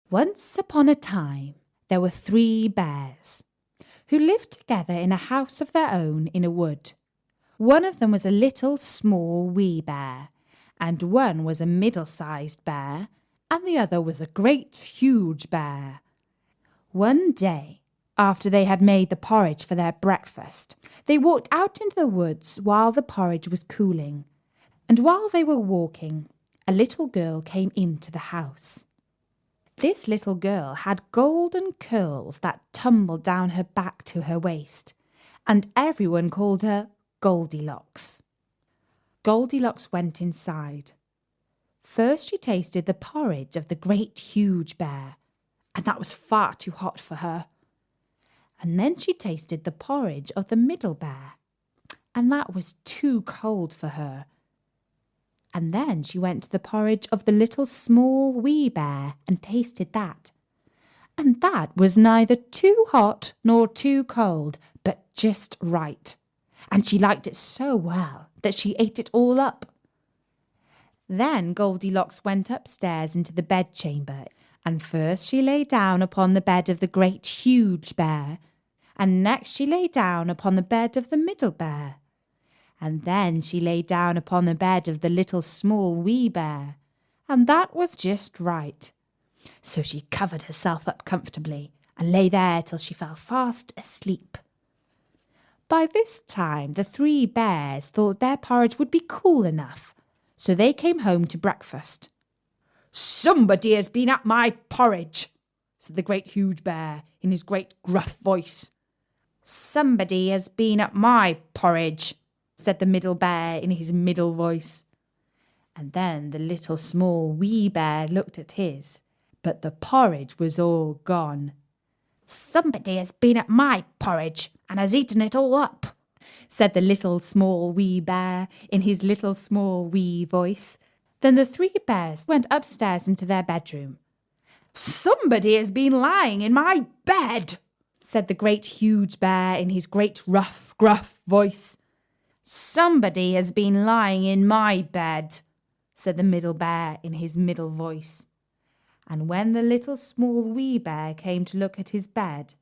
Once upon a time, there were 3 bears who lived together in a house of their own in a wood. One of them was a little small wee bear, and one was a middle-sized bear, and the other was a great huge bear. One day, after they had made the porridge for their breakfast, they walked out into the woods while the porridge was cooling. And while they were walking, a little girl came into the house. This little girl had golden curls that tumbled down her back to her waist, and everyone called her Goldilocks. Goldilocks went inside. First she tasted the porridge of the great huge bear, and that was far too hot for her. And then she tasted the porridge of the middle bear, and that was too cold for her. And then she went to the porridge of the little small wee bear and tasted that. And that was neither too hot nor too cold, but just right. And she liked it so well that she ate it all up. Then Goldilocks went upstairs into the bedchamber, and first she lay down upon the bed of the great huge bear, and next she lay down upon the bed of the middle bear. And then she lay down upon the bed of the little small wee bear, and that was just right. So she covered herself up comfortably and lay there till she fell fast asleep. By this time the 3 bears thought their porridge would be cool enough, so they came home to breakfast. "Somebody has been at my porridge," said the great huge bear in his great gruff voice. "Somebody has been at my porridge," said the middle bear in his middle voice. And then the little small wee bear looked at his, but the porridge was all gone. "Somebody has been at my porridge and has eaten it all up," said the little small wee bear in his little small wee voice. Then the 3 bears went upstairs into their bedroom. "Somebody has been lying in my bed," said the great huge bear in his great rough, gruff voice. "Somebody has been lying in my bed," said the middle bear in his middle voice. And when the little small wee bear came to look at his bed,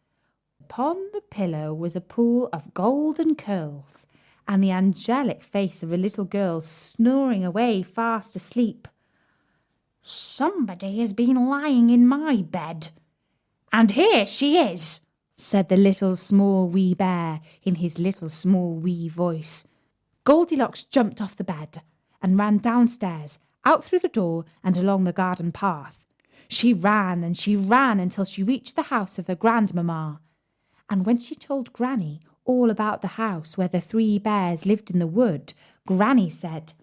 upon the pillow was a pool of golden curls, and the angelic face of a little girl snoring away fast asleep. "Somebody has been lying in my bed, and here she is," said the little small wee bear in his little small wee voice. Goldilocks jumped off the bed and ran downstairs, out through the door and along the garden path. She ran and she ran until she reached the house of her grandmamma. And when she told Granny all about the house where the 3 bears lived in the wood, Granny said,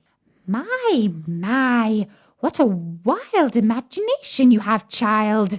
My, what a wild imagination you have, child."